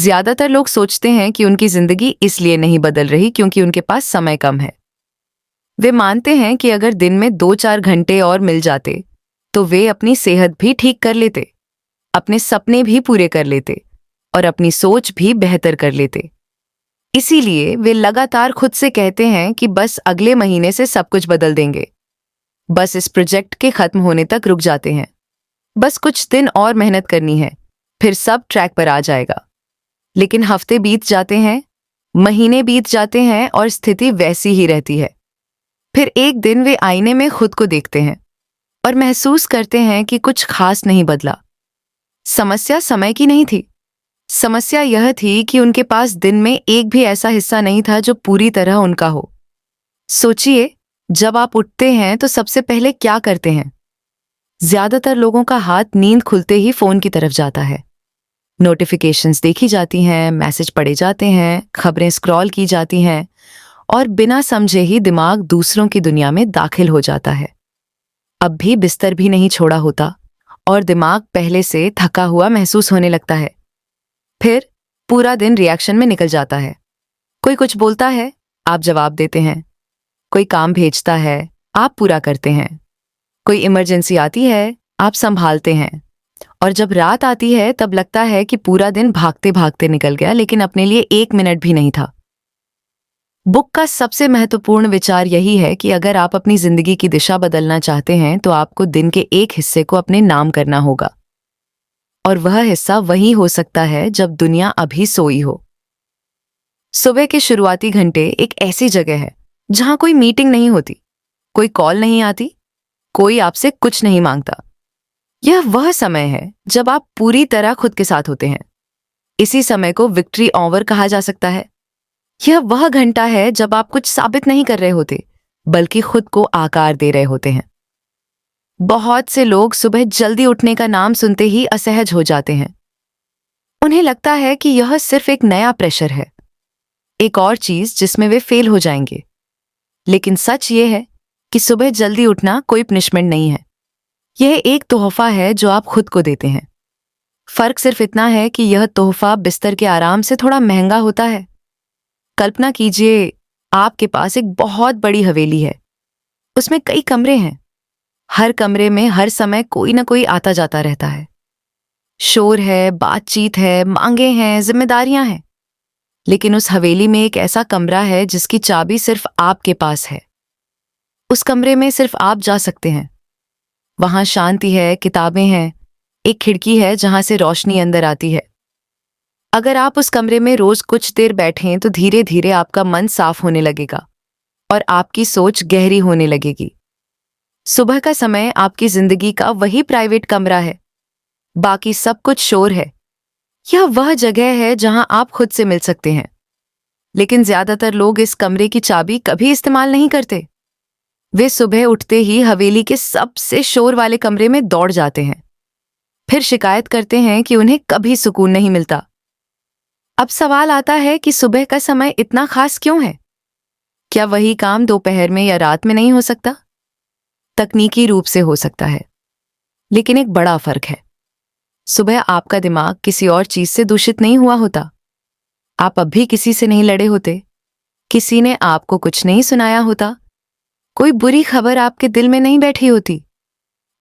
ज्यादातर लोग सोचते हैं कि उनकी जिंदगी इसलिए नहीं बदल रही क्योंकि उनके पास समय कम है। वे मानते हैं कि अगर दिन में 2-4 घंटे और मिल जाते तो वे अपनी सेहत भी ठीक कर लेते, अपने सपने भी पूरे कर लेते और अपनी सोच भी बेहतर कर लेते। इसीलिए वे लगातार खुद से कहते हैं कि बस अगले महीने से सब कुछ बदल देंगे, बस इस प्रोजेक्ट के खत्म होने तक रुक जाते हैं, बस कुछ दिन और मेहनत करनी है, फिर सब ट्रैक पर आ जाएगा। लेकिन हफ्ते बीत जाते हैं, महीने बीत जाते हैं और स्थिति वैसी ही रहती है। फिर एक दिन वे आईने में खुद को देखते हैं और महसूस करते हैं कि कुछ खास नहीं बदला। समस्या समय की नहीं थी, समस्या यह थी कि उनके पास दिन में एक भी ऐसा हिस्सा नहीं था जो पूरी तरह उनका हो। सोचिए, जब आप उठते हैं तो सबसे पहले क्या करते हैं? ज्यादातर लोगों का हाथ नींद खुलते ही फोन की तरफ जाता है। नोटिफिकेशंस देखी जाती हैं, मैसेज पढ़े जाते हैं, खबरें स्क्रॉल की जाती हैं और बिना समझे ही दिमाग दूसरों की दुनिया में दाखिल हो जाता है। अब भी बिस्तर भी नहीं छोड़ा होता और दिमाग पहले से थका हुआ महसूस होने लगता है। फिर पूरा दिन रिएक्शन में निकल जाता है। कोई कुछ बोलता है, आप जवाब देते हैं। कोई काम भेजता है, आप पूरा करते हैं। कोई इमरजेंसी आती है, आप संभालते हैं। और जब रात आती है तब लगता है कि पूरा दिन भागते भागते निकल गया, लेकिन अपने लिए 1 मिनट भी नहीं था। बुक का सबसे महत्वपूर्ण विचार यही है कि अगर आप अपनी जिंदगी की दिशा बदलना चाहते हैं तो आपको दिन के एक हिस्से को अपने नाम करना होगा। और वह हिस्सा वही हो सकता है जब दुनिया अभी सोई हो। सुबह के शुरुआती घंटे एक ऐसी जगह है जहां कोई मीटिंग नहीं होती, कोई कॉल नहीं आती, कोई आपसे कुछ नहीं मांगता। यह वह समय है जब आप पूरी तरह खुद के साथ होते हैं। इसी समय को विक्ट्री ऑवर कहा जा सकता है। यह वह घंटा है जब आप कुछ साबित नहीं कर रहे होते, बल्कि खुद को आकार दे रहे होते हैं। बहुत से लोग सुबह जल्दी उठने का नाम सुनते ही असहज हो जाते हैं। उन्हें लगता है कि यह सिर्फ एक नया प्रेशर है, एक और चीज जिसमें वे फेल हो जाएंगे। लेकिन सच ये है कि सुबह जल्दी उठना कोई पनिशमेंट नहीं है। यह एक तोहफा है जो आप खुद को देते हैं। फर्क सिर्फ इतना है कि यह तोहफा बिस्तर के आराम से थोड़ा महंगा होता है। कल्पना कीजिए, आपके पास एक बहुत बड़ी हवेली है। उसमें कई कमरे हैं। हर कमरे में हर समय कोई ना कोई आता जाता रहता है। शोर है, बातचीत है, मांगे हैं, जिम्मेदारियां हैं। लेकिन उस हवेली में एक ऐसा कमरा है जिसकी चाबी सिर्फ आपके पास है। उस कमरे में सिर्फ आप जा सकते हैं। वहां शांति है, किताबें हैं, एक खिड़की है जहां से रोशनी अंदर आती है। अगर आप उस कमरे में रोज कुछ देर बैठें तो धीरे धीरे आपका मन साफ होने लगेगा और आपकी सोच गहरी होने लगेगी। सुबह का समय आपकी जिंदगी का वही प्राइवेट कमरा है। बाकी सब कुछ शोर है। यह वह जगह है जहां आप खुद से मिल सकते हैं। लेकिन ज्यादातर लोग इस कमरे की चाबी कभी इस्तेमाल नहीं करते। वे सुबह उठते ही हवेली के सबसे शोर वाले कमरे में दौड़ जाते हैं। फिर शिकायत करते हैं कि उन्हें कभी सुकून नहीं मिलता। अब सवाल आता है कि सुबह का समय इतना खास क्यों है? क्या वही काम दोपहर में या रात में नहीं हो सकता? तकनीकी रूप से हो सकता है, लेकिन एक बड़ा फर्क है। सुबह आपका दिमाग किसी और चीज से दूषित नहीं हुआ होता। आप अब भी किसी से नहीं लड़े होते, किसी ने आपको कुछ नहीं सुनाया होता, कोई बुरी खबर आपके दिल में नहीं बैठी होती।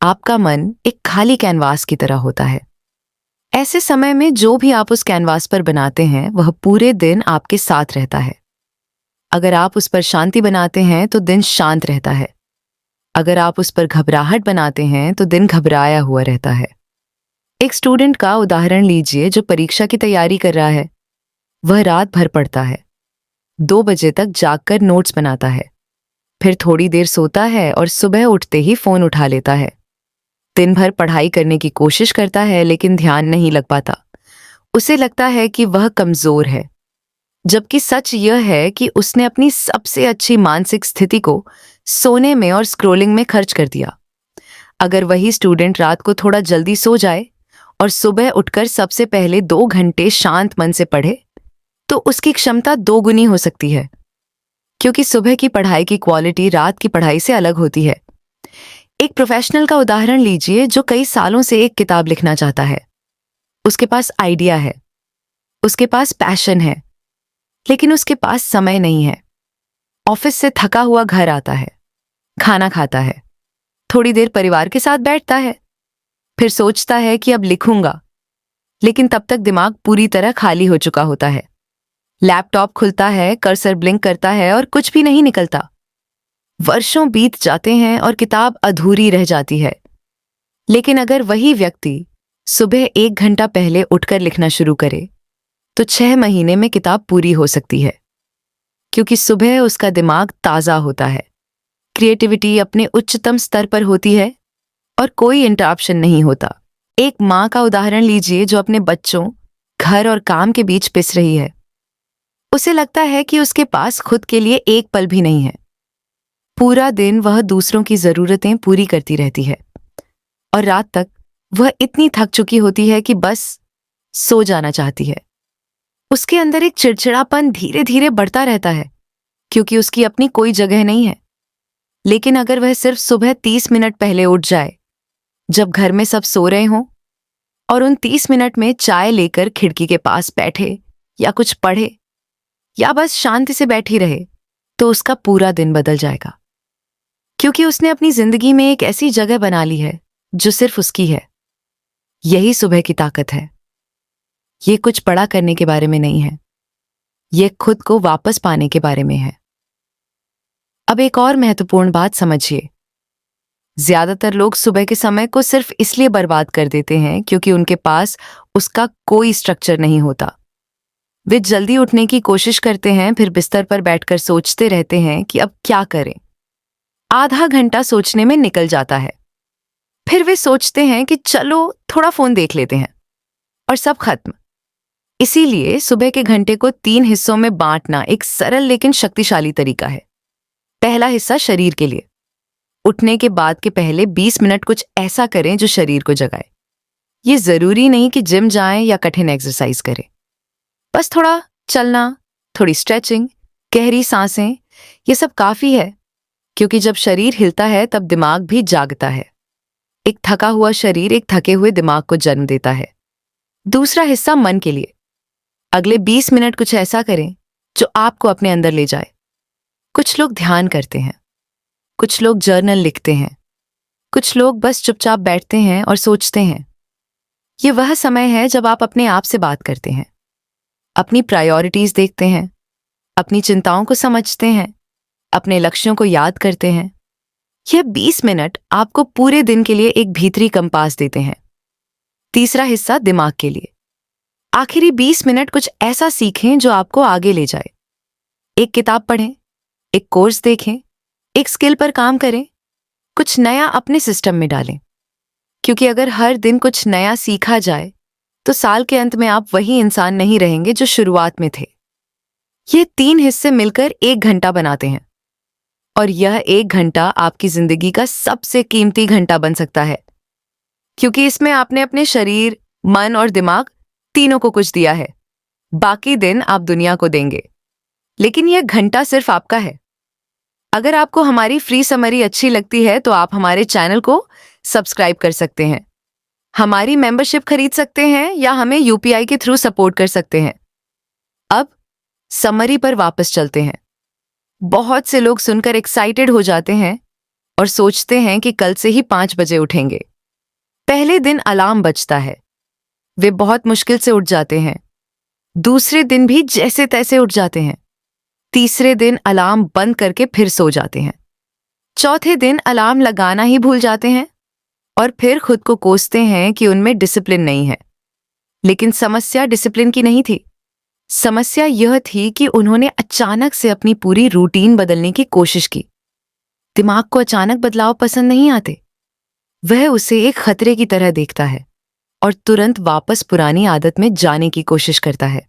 आपका मन एक खाली कैनवास की तरह होता है। ऐसे समय में जो भी आप उस कैनवास पर बनाते हैं वह पूरे दिन आपके साथ रहता है। अगर आप उस पर शांति बनाते हैं तो दिन शांत रहता है। अगर आप उस पर घबराहट बनाते हैं तो दिन घबराया हुआ रहता है। एक स्टूडेंट का उदाहरण लीजिए जो परीक्षा की तैयारी कर रहा है। वह रात भर पढ़ता है, 2 बजे तक जागकर नोट्स बनाता है, फिर थोड़ी देर सोता है और सुबह उठते ही फोन उठा लेता है। दिन भर पढ़ाई करने की कोशिश करता है लेकिन ध्यान नहीं लग पाता। उसे लगता है कि वह कमजोर है, जबकि सच यह है कि उसने अपनी सबसे अच्छी मानसिक स्थिति को सोने में और स्क्रोलिंग में खर्च कर दिया। अगर वही स्टूडेंट रात को थोड़ा जल्दी सो जाए और सुबह उठकर सबसे पहले 2 घंटे शांत मन से पढ़े तो उसकी क्षमता 2 गुनी हो सकती है, क्योंकि सुबह की पढ़ाई की क्वालिटी रात की पढ़ाई से अलग होती है। एक प्रोफेशनल का उदाहरण लीजिए जो कई सालों से एक किताब लिखना चाहता है। उसके पास आइडिया है, उसके पास पैशन है, लेकिन उसके पास समय नहीं है। ऑफिस से थका हुआ घर आता है, खाना खाता है, थोड़ी देर परिवार के साथ बैठता है, फिर सोचता है कि अब लिखूंगा, लेकिन तब तक दिमाग पूरी तरह खाली हो चुका होता है। लैपटॉप खुलता है, कर्सर ब्लिंक करता है और कुछ भी नहीं निकलता। वर्षों बीत जाते हैं और किताब अधूरी रह जाती है। लेकिन अगर वही व्यक्ति सुबह 1 घंटा पहले उठकर लिखना शुरू करे, तो 6 महीने में किताब पूरी हो सकती है। क्योंकि सुबह उसका दिमाग ताज़ा होता है, क्रिएटिविटी अपने उच्चतम स्तर पर होती है और कोई इंटरप्शन नहीं होता। एक माँ का उदाहरण लीजिए जो अपने बच्चों, घर और काम के बीच पिस रही है। उसे लगता है कि उसके पास खुद के लिए एक पल भी नहीं है। पूरा दिन वह दूसरों की जरूरतें पूरी करती रहती है और रात तक वह इतनी थक चुकी होती है कि बस सो जाना चाहती है। उसके अंदर एक चिड़चिड़ापन धीरे धीरे बढ़ता रहता है, क्योंकि उसकी अपनी कोई जगह नहीं है। लेकिन अगर वह सिर्फ सुबह 30 मिनट पहले उठ जाए, जब घर में सब सो रहे हों, और उन 30 मिनट में चाय लेकर खिड़की के पास बैठे या कुछ पढ़े या बस शांति से बैठी रहे, तो उसका पूरा दिन बदल जाएगा। क्योंकि उसने अपनी जिंदगी में एक ऐसी जगह बना ली है जो सिर्फ उसकी है। यही सुबह की ताकत है। ये कुछ बड़ा करने के बारे में नहीं है, ये खुद को वापस पाने के बारे में है। अब एक और महत्वपूर्ण बात समझिए। ज्यादातर लोग सुबह के समय को सिर्फ इसलिए बर्बाद कर देते हैं क्योंकि उनके पास उसका कोई स्ट्रक्चर नहीं होता। वे जल्दी उठने की कोशिश करते हैं, फिर बिस्तर पर बैठकर सोचते रहते हैं कि अब क्या करें। आधा घंटा सोचने में निकल जाता है। फिर वे सोचते हैं कि चलो थोड़ा फोन देख लेते हैं, और सब खत्म। इसीलिए सुबह के घंटे को 3 हिस्सों में बांटना एक सरल लेकिन शक्तिशाली तरीका है। पहला हिस्सा शरीर के लिए। उठने के बाद के पहले 20 मिनट कुछ ऐसा करें जो शरीर को जगाए। ये जरूरी नहीं कि जिम जाएं या कठिन एक्सरसाइज करें। बस थोड़ा चलना, थोड़ी स्ट्रेचिंग, गहरी सांसें, ये सब काफी है। क्योंकि जब शरीर हिलता है तब दिमाग भी जागता है। एक थका हुआ शरीर एक थके हुए दिमाग को जन्म देता है। दूसरा हिस्सा मन के लिए। अगले 20 मिनट कुछ ऐसा करें जो आपको अपने अंदर ले जाए। कुछ लोग ध्यान करते हैं, कुछ लोग जर्नल लिखते हैं, कुछ लोग बस चुपचाप बैठते हैं और सोचते हैं। ये वह समय है जब आप अपने आप से बात करते हैं, अपनी प्रायोरिटीज देखते हैं, अपनी चिंताओं को समझते हैं, अपने लक्ष्यों को याद करते हैं। यह 20 मिनट आपको पूरे दिन के लिए एक भीतरी कंपास देते हैं। तीसरा हिस्सा दिमाग के लिए। आखिरी 20 मिनट कुछ ऐसा सीखें जो आपको आगे ले जाए। एक किताब पढ़ें, एक कोर्स देखें, एक स्किल पर काम करें, कुछ नया अपने सिस्टम में डालें। क्योंकि अगर हर दिन कुछ नया सीखा जाए तो साल के अंत में आप वही इंसान नहीं रहेंगे जो शुरुआत में थे। ये 3 हिस्से मिलकर 1 घंटा बनाते हैं, और यह 1 घंटा आपकी जिंदगी का सबसे कीमती घंटा बन सकता है। क्योंकि इसमें आपने अपने शरीर, मन और दिमाग तीनों को कुछ दिया है। बाकी दिन आप दुनिया को देंगे, लेकिन यह घंटा सिर्फ आपका है। अगर आपको हमारी फ्री समरी अच्छी लगती है तो आप हमारे चैनल को सब्सक्राइब कर सकते हैं, हमारी मेंबरशिप खरीद सकते हैं या हमें यूपीआई के थ्रू सपोर्ट कर सकते हैं। अब समरी पर वापस चलते हैं। बहुत से लोग सुनकर एक्साइटेड हो जाते हैं और सोचते हैं कि कल से ही 5 बजे उठेंगे। पहले दिन अलार्म बजता है, वे बहुत मुश्किल से उठ जाते हैं। दूसरे दिन भी जैसे तैसे उठ जाते हैं। तीसरे दिन अलार्म बंद करके फिर सो जाते हैं। चौथे दिन अलार्म लगाना ही भूल जाते हैं और फिर खुद को कोसते हैं कि उनमें डिसिप्लिन नहीं है। लेकिन समस्या डिसिप्लिन की नहीं थी। समस्या यह थी कि उन्होंने अचानक से अपनी पूरी रूटीन बदलने की कोशिश की। दिमाग को अचानक बदलाव पसंद नहीं आते। वह उसे एक खतरे की तरह देखता है और तुरंत वापस पुरानी आदत में जाने की कोशिश करता है।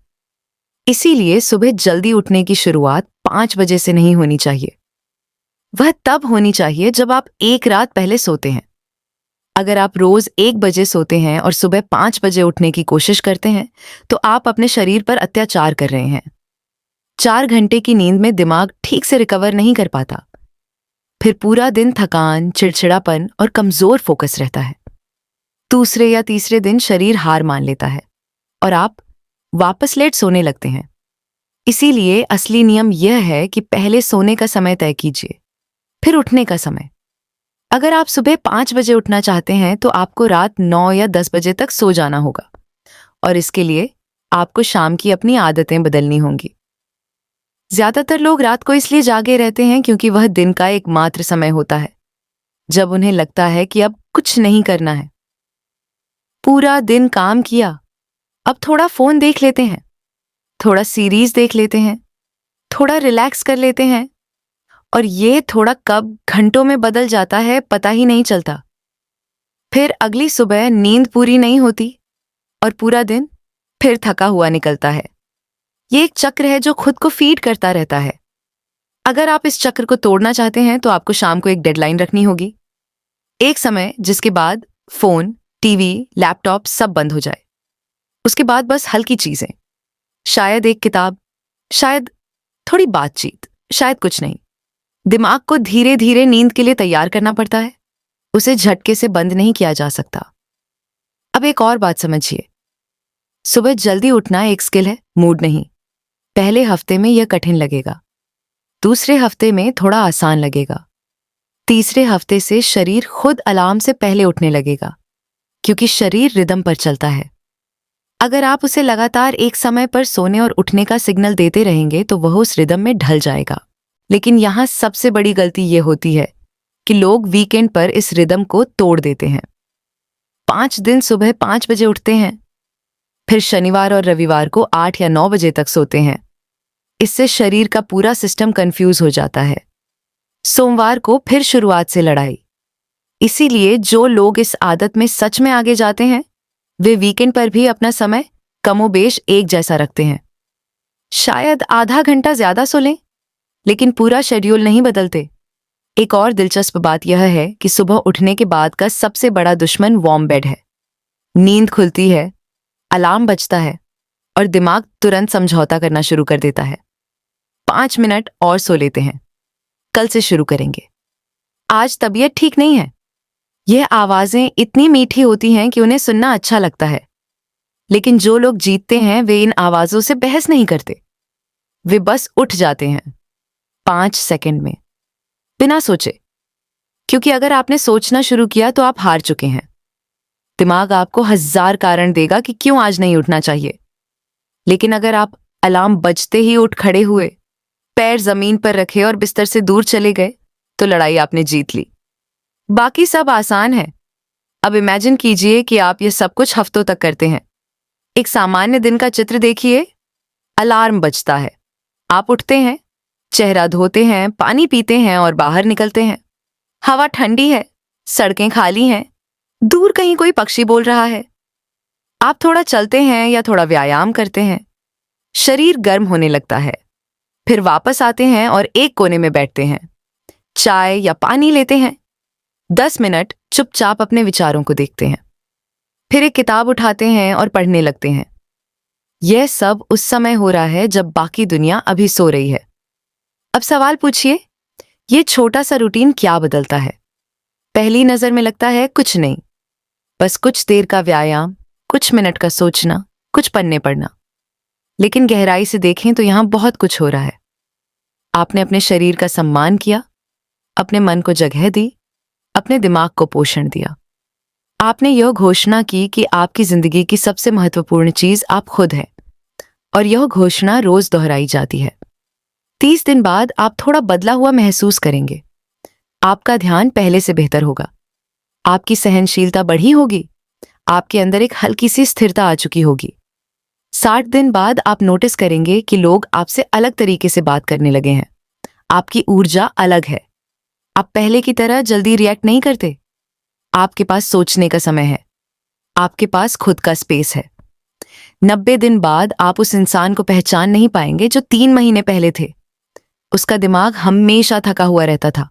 इसीलिए सुबह जल्दी उठने की शुरुआत 5 बजे से नहीं होनी चाहिए। वह तब होनी चाहिए जब आप एक रात पहले सोते हैं। अगर आप रोज 1 बजे सोते हैं और सुबह 5 बजे उठने की कोशिश करते हैं तो आप अपने शरीर पर अत्याचार कर रहे हैं। 4 घंटे की नींद में दिमाग ठीक से रिकवर नहीं कर पाता। फिर पूरा दिन थकान, चिड़चिड़ापन और कमजोर फोकस रहता है। दूसरे या तीसरे दिन शरीर हार मान लेता है और आप वापस लेट सोने लगते हैं। इसीलिए असली नियम यह है कि पहले सोने का समय तय कीजिए, फिर उठने का समय। अगर आप सुबह 5 बजे उठना चाहते हैं तो आपको रात 9 या 10 बजे तक सो जाना होगा, और इसके लिए आपको शाम की अपनी आदतें बदलनी होंगी। ज्यादातर लोग रात को इसलिए जागे रहते हैं क्योंकि वह दिन का एकमात्र समय होता है जब उन्हें लगता है कि अब कुछ नहीं करना है। पूरा दिन काम किया, अब थोड़ा फोन देख लेते हैं, थोड़ा सीरीज देख लेते हैं, थोड़ा रिलैक्स कर लेते हैं, और ये थोड़ा कब घंटों में बदल जाता है पता ही नहीं चलता। फिर अगली सुबह नींद पूरी नहीं होती और पूरा दिन फिर थका हुआ निकलता है। ये एक चक्र है जो खुद को फीड करता रहता है। अगर आप इस चक्र को तोड़ना चाहते हैं तो आपको शाम को एक डेडलाइन रखनी होगी, एक समय जिसके बाद फोन, टीवी, लैपटॉप सब बंद हो जाए। उसके बाद बस हल्की चीजें, शायद एक किताब, शायद थोड़ी बातचीत, शायद कुछ नहीं। दिमाग को धीरे धीरे नींद के लिए तैयार करना पड़ता है, उसे झटके से बंद नहीं किया जा सकता। अब एक और बात समझिए, सुबह जल्दी उठना एक स्किल है, मूड नहीं। पहले हफ्ते में यह कठिन लगेगा, दूसरे हफ्ते में थोड़ा आसान लगेगा, तीसरे हफ्ते से शरीर खुद अलार्म से पहले उठने लगेगा, क्योंकि शरीर रिदम पर चलता है। अगर आप उसे लगातार एक समय पर सोने और उठने का सिग्नल देते रहेंगे तो वह उस रिदम में ढल जाएगा। लेकिन यहां सबसे बड़ी गलती यह होती है कि लोग वीकेंड पर इस रिदम को तोड़ देते हैं। 5 दिन सुबह 5 बजे उठते हैं, फिर शनिवार और रविवार को 8 या 9 बजे तक सोते हैं। इससे शरीर का पूरा सिस्टम कंफ्यूज हो जाता है। सोमवार को फिर शुरुआत से लड़ाई। इसीलिए जो लोग इस आदत में सच में आगे जाते हैं वे वीकेंड पर भी अपना समय कमोबेश एक जैसा रखते हैं। शायद आधा घंटा ज्यादा सो लें, लेकिन पूरा शेड्यूल नहीं बदलते। एक और दिलचस्प बात यह है कि सुबह उठने के बाद का सबसे बड़ा दुश्मन वार्म बेड है। नींद खुलती है, अलार्म बजता है और दिमाग तुरंत समझौता करना शुरू कर देता है। 5 मिनट और सो लेते हैं, कल से शुरू करेंगे, आज तबीयत ठीक नहीं है। यह आवाजें इतनी मीठी होती हैं कि उन्हें सुनना अच्छा लगता है, लेकिन जो लोग जीतते हैं वे इन आवाजों से बहस नहीं करते। वे बस उठ जाते हैं 5 सेकंड में, बिना सोचे। क्योंकि अगर आपने सोचना शुरू किया तो आप हार चुके हैं। दिमाग आपको 1000 कारण देगा कि क्यों आज नहीं उठना चाहिए। लेकिन अगर आप अलार्म बजते ही उठ खड़े हुए, पैर जमीन पर रखे और बिस्तर से दूर चले गए, तो लड़ाई आपने जीत ली। बाकी सब आसान है। अब इमेजिन कीजिए कि आप ये सब कुछ हफ्तों तक करते हैं। एक सामान्य दिन का चित्र देखिए। अलार्म बजता है, आप उठते हैं, चेहरा धोते हैं, पानी पीते हैं और बाहर निकलते हैं। हवा ठंडी है, सड़कें खाली हैं, दूर कहीं कोई पक्षी बोल रहा है। आप थोड़ा चलते हैं या थोड़ा व्यायाम करते हैं, शरीर गर्म होने लगता है। फिर वापस आते हैं और एक कोने में बैठते हैं, चाय या पानी लेते हैं। 10 मिनट चुपचाप अपने विचारों को देखते हैं, फिर एक किताब उठाते हैं और पढ़ने लगते हैं। यह सब उस समय हो रहा है जब बाकी दुनिया अभी सो रही है। अब सवाल पूछिए, यह छोटा सा रूटीन क्या बदलता है? पहली नजर में लगता है कुछ नहीं, बस कुछ देर का व्यायाम, कुछ मिनट का सोचना, कुछ पन्ने पढ़ना। लेकिन गहराई से देखें तो यहां बहुत कुछ हो रहा है। आपने अपने शरीर का सम्मान किया, अपने मन को जगह दी, अपने दिमाग को पोषण दिया। आपने यह घोषणा की कि आपकी जिंदगी की सबसे महत्वपूर्ण चीज आप खुद हैं, और यह घोषणा रोज दोहराई जाती है। 30 दिन बाद आप थोड़ा बदला हुआ महसूस करेंगे। आपका ध्यान पहले से बेहतर होगा, आपकी सहनशीलता बढ़ी होगी, आपके अंदर एक हल्की सी स्थिरता आ चुकी होगी। 60 दिन बाद आप नोटिस करेंगे कि लोग आपसे अलग तरीके से बात करने लगे हैं। आपकी ऊर्जा अलग है, आप पहले की तरह जल्दी रिएक्ट नहीं करते। आपके पास सोचने का समय है, आपके पास खुद का स्पेस है। 90 दिन बाद आप उस इंसान को पहचान नहीं पाएंगे जो 3 महीने पहले थे। उसका दिमाग हमेशा थका हुआ रहता था,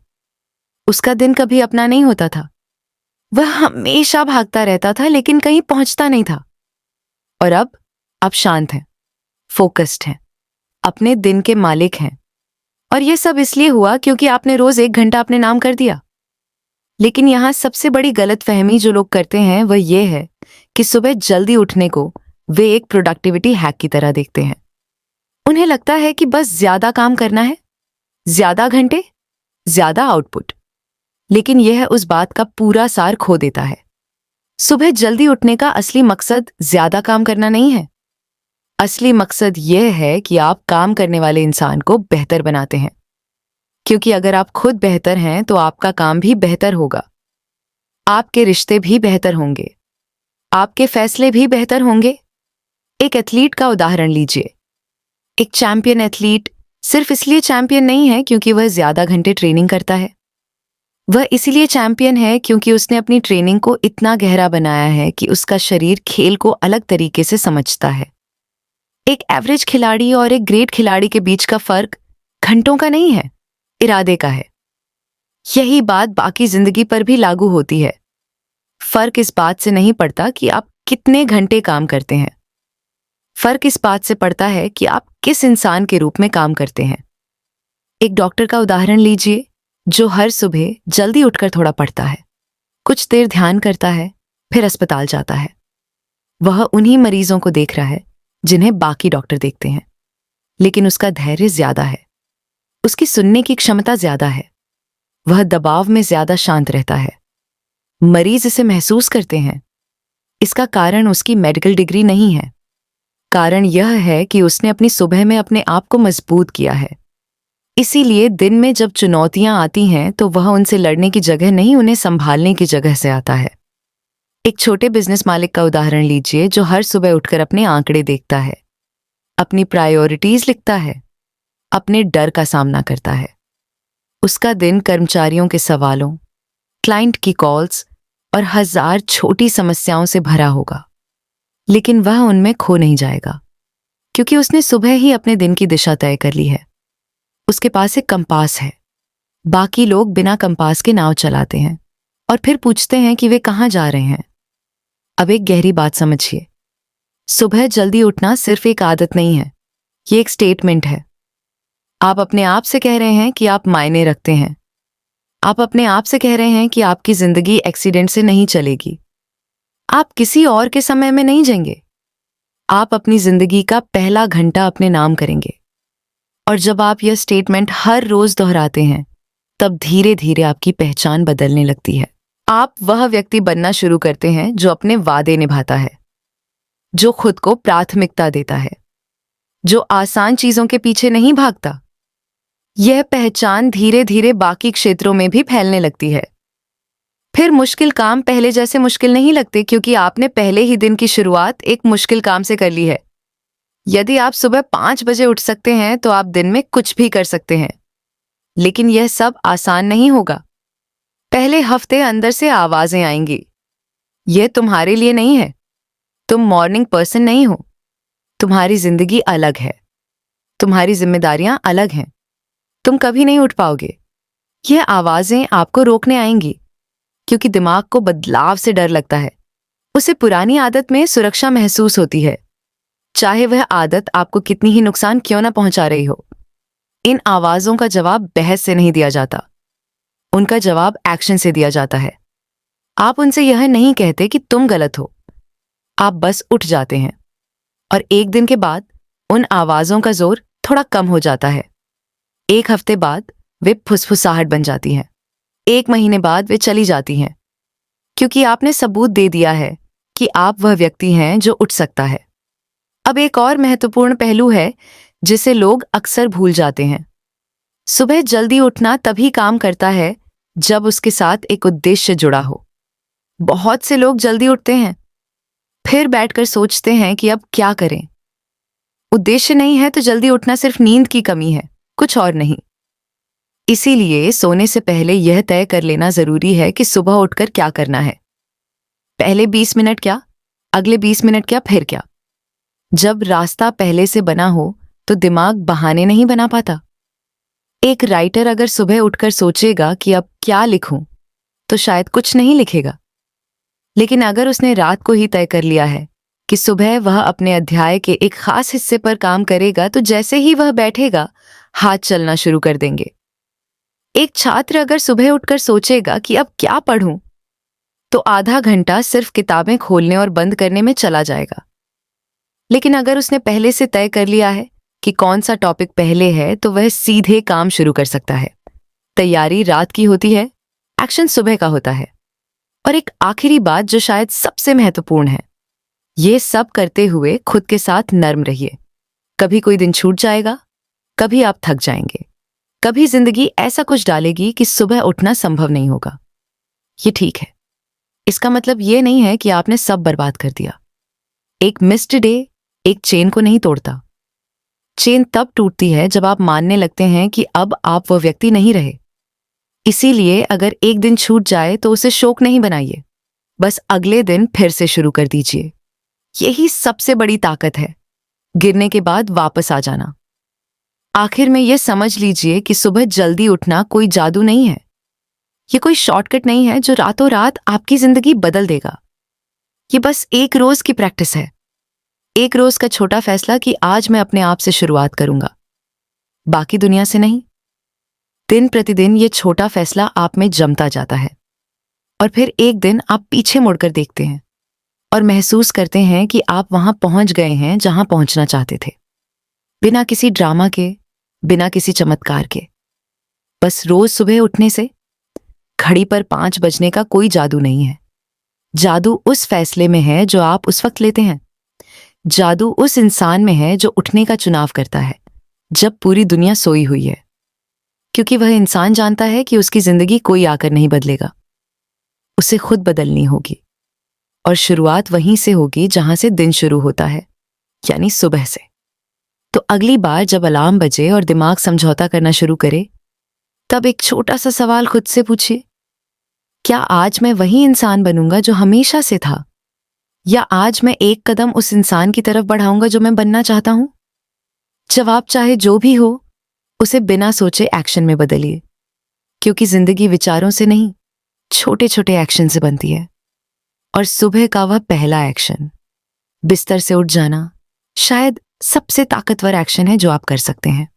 उसका दिन कभी अपना नहीं होता था, वह हमेशा भागता रहता था लेकिन कहीं पहुंचता नहीं था। और अब आप शांत हैं, फोकस्ड हैं, अपने दिन के मालिक हैं। और यह सब इसलिए हुआ क्योंकि आपने रोज 1 घंटा अपने नाम कर दिया। लेकिन यहां सबसे बड़ी गलतफहमी जो लोग करते हैं वह यह है कि सुबह जल्दी उठने को वे एक प्रोडक्टिविटी हैक की तरह देखते हैं। उन्हें लगता है कि बस ज्यादा काम करना है, ज्यादा घंटे, ज्यादा आउटपुट। लेकिन यह उस बात का पूरा सार खो देता है। सुबह जल्दी उठने का असली मकसद ज्यादा काम करना नहीं है। असली मकसद यह है कि आप काम करने वाले इंसान को बेहतर बनाते हैं, क्योंकि अगर आप खुद बेहतर हैं तो आपका काम भी बेहतर होगा, आपके रिश्ते भी बेहतर होंगे, आपके फैसले भी बेहतर होंगे। एक एथलीट का उदाहरण लीजिए। एक चैंपियन एथलीट सिर्फ इसलिए चैंपियन नहीं है क्योंकि वह ज्यादा घंटे ट्रेनिंग करता है। वह इसीलिए चैंपियन है क्योंकि उसने अपनी ट्रेनिंग को इतना गहरा बनाया है कि उसका शरीर खेल को अलग तरीके से समझता है। एक एवरेज खिलाड़ी और एक ग्रेट खिलाड़ी के बीच का फर्क घंटों का नहीं है, इरादे का है। यही बात बाकी जिंदगी पर भी लागू होती है। फर्क इस बात से नहीं पड़ता कि आप कितने घंटे काम करते हैं, फर्क इस बात से पड़ता है कि आप किस इंसान के रूप में काम करते हैं। एक डॉक्टर का उदाहरण लीजिए, जो हर सुबह जल्दी उठकर थोड़ा पढ़ता है, कुछ देर ध्यान करता है, फिर अस्पताल जाता है। वह उन्हीं मरीजों को देख रहा है जिन्हें बाकी डॉक्टर देखते हैं, लेकिन उसका धैर्य ज्यादा है, उसकी सुनने की क्षमता ज्यादा है, वह दबाव में ज्यादा शांत रहता है। मरीज इसे महसूस करते हैं। इसका कारण उसकी मेडिकल डिग्री नहीं है, कारण यह है कि उसने अपनी सुबह में अपने आप को मजबूत किया है। इसीलिए दिन में जब चुनौतियां आती हैं तो वह उनसे लड़ने की जगह नहीं, उन्हें संभालने की जगह से आता है। एक छोटे बिजनेस मालिक का उदाहरण लीजिए, जो हर सुबह उठकर अपने आंकड़े देखता है, अपनी प्रायोरिटीज लिखता है, अपने डर का सामना करता है। उसका दिन कर्मचारियों के सवालों, क्लाइंट की कॉल्स और 1000 छोटी समस्याओं से भरा होगा, लेकिन वह उनमें खो नहीं जाएगा, क्योंकि उसने सुबह ही अपने दिन की दिशा तय कर ली है। उसके पास एक कंपास है। बाकी लोग बिना कंपास के नाव चलाते हैं और फिर पूछते हैं कि वे कहाँ जा रहे हैं। अब एक गहरी बात समझिए, सुबह जल्दी उठना सिर्फ एक आदत नहीं है, ये एक स्टेटमेंट है। आप अपने आप से कह रहे हैं कि आप मायने रखते हैं। आप अपने आप से कह रहे हैं कि आपकी जिंदगी एक्सीडेंट से नहीं चलेगी, आप किसी और के समय में नहीं जाएंगे। आप अपनी जिंदगी का पहला घंटा अपने नाम करेंगे। और जब आप यह स्टेटमेंट हर रोज दोहराते हैं, तब धीरे धीरे आपकी पहचान बदलने लगती है। आप वह व्यक्ति बनना शुरू करते हैं जो अपने वादे निभाता है, जो खुद को प्राथमिकता देता है, जो आसान चीजों के पीछे नहीं भागता। यह पहचान धीरे धीरे बाकी क्षेत्रों में भी फैलने लगती है। फिर मुश्किल काम पहले जैसे मुश्किल नहीं लगते, क्योंकि आपने पहले ही दिन की शुरुआत एक मुश्किल काम से कर ली है। यदि आप सुबह 5 बजे उठ सकते हैं तो आप दिन में कुछ भी कर सकते हैं, लेकिन यह सब आसान नहीं होगा। पहले हफ्ते अंदर से आवाजें आएंगी, यह तुम्हारे लिए नहीं है, तुम मॉर्निंग पर्सन नहीं हो, तुम्हारी जिंदगी अलग है, तुम्हारी जिम्मेदारियां अलग हैं, तुम कभी नहीं उठ पाओगे। यह आवाजें आपको रोकने आएंगी, क्योंकि दिमाग को बदलाव से डर लगता है। उसे पुरानी आदत में सुरक्षा महसूस होती है, चाहे वह आदत आपको कितनी ही नुकसान क्यों ना पहुंचा रही हो। इन आवाजों का जवाब बहस से नहीं दिया जाता, उनका जवाब एक्शन से दिया जाता है। आप उनसे यह नहीं कहते कि तुम गलत हो, आप बस उठ जाते हैं। और एक दिन के बाद उन आवाजों का जोर थोड़ा कम हो जाता है। एक हफ्ते बाद वे फुसफुसाहट बन जाती हैं। एक महीने बाद वे चली जाती हैं, क्योंकि आपने सबूत दे दिया है कि आप वह व्यक्ति हैं जो उठ सकता है। अब एक और महत्वपूर्ण पहलू है जिसे लोग अक्सर भूल जाते हैं। सुबह जल्दी उठना तभी काम करता है जब उसके साथ एक उद्देश्य जुड़ा हो। बहुत से लोग जल्दी उठते हैं, फिर बैठकर सोचते हैं कि अब क्या करें। उद्देश्य नहीं है तो जल्दी उठना सिर्फ नींद की कमी है, कुछ और नहीं। इसीलिए सोने से पहले यह तय कर लेना जरूरी है कि सुबह उठकर क्या करना है। पहले 20 मिनट क्या, अगले 20 मिनट क्या, फिर क्या। जब रास्ता पहले से बना हो तो दिमाग बहाने नहीं बना पाता। एक राइटर अगर सुबह उठकर सोचेगा कि अब क्या लिखूं, तो शायद कुछ नहीं लिखेगा। लेकिन अगर उसने रात को ही तय कर लिया है कि सुबह वह अपने अध्याय के एक खास हिस्से पर काम करेगा, तो जैसे ही वह बैठेगा हाथ चलना शुरू कर देंगे। एक छात्र अगर सुबह उठकर सोचेगा कि अब क्या पढ़ूं, तो आधा घंटा सिर्फ किताबें खोलने और बंद करने में चला जाएगा। लेकिन अगर उसने पहले से तय कर लिया है कि कौन सा टॉपिक पहले है, तो वह सीधे काम शुरू कर सकता है। तैयारी रात की होती है, एक्शन सुबह का होता है। और एक आखिरी बात जो शायद सबसे महत्वपूर्ण है, ये सब करते हुए खुद के साथ नर्म रहिए। कभी कोई दिन छूट जाएगा, कभी आप थक जाएंगे, कभी जिंदगी ऐसा कुछ डालेगी कि सुबह उठना संभव नहीं होगा। ये ठीक है। इसका मतलब ये नहीं है कि आपने सब बर्बाद कर दिया। एक मिस्ड डे एक चेन को नहीं तोड़ता। चेन तब टूटती है जब आप मानने लगते हैं कि अब आप वह व्यक्ति नहीं रहे। इसीलिए अगर एक दिन छूट जाए तो उसे शोक नहीं बनाइए, बस अगले दिन फिर से शुरू कर दीजिए। यही सबसे बड़ी ताकत है, गिरने के बाद वापस आ जाना। आखिर में यह समझ लीजिए कि सुबह जल्दी उठना कोई जादू नहीं है। ये कोई शॉर्टकट नहीं है जो रातों रात आपकी जिंदगी बदल देगा। ये बस एक रोज की प्रैक्टिस है, एक रोज का छोटा फैसला कि आज मैं अपने आप से शुरुआत करूंगा, बाकी दुनिया से नहीं। दिन प्रतिदिन ये छोटा फैसला आप में जमता जाता है और फिर एक दिन आप पीछे मुड़कर देखते हैं और महसूस करते हैं कि आप वहां पहुंच गए हैं जहां पहुंचना चाहते थे, बिना किसी ड्रामा के, बिना किसी चमत्कार के। बस रोज सुबह उठने से। घड़ी पर 5 बजने का कोई जादू नहीं है। जादू उस फैसले में है जो आप उस वक्त लेते हैं। जादू उस इंसान में है जो उठने का चुनाव करता है जब पूरी दुनिया सोई हुई है, क्योंकि वह इंसान जानता है कि उसकी जिंदगी कोई आकर नहीं बदलेगा, उसे खुद बदलनी होगी। और शुरुआत वहीं से होगी जहां से दिन शुरू होता है, यानी सुबह से। तो अगली बार जब अलार्म बजे और दिमाग समझौता करना शुरू करे, तब एक छोटा सा सवाल खुद से पूछिए, क्या आज मैं वही इंसान बनूंगा जो हमेशा से था, या आज मैं एक कदम उस इंसान की तरफ बढ़ाऊंगा जो मैं बनना चाहता हूं? जवाब चाहे जो भी हो, उसे बिना सोचे एक्शन में बदलिए, क्योंकि जिंदगी विचारों से नहीं, छोटे छोटे एक्शन से बनती है। और सुबह का वह पहला एक्शन, बिस्तर से उठ जाना, शायद सबसे ताकतवर एक्शन है जो आप कर सकते हैं।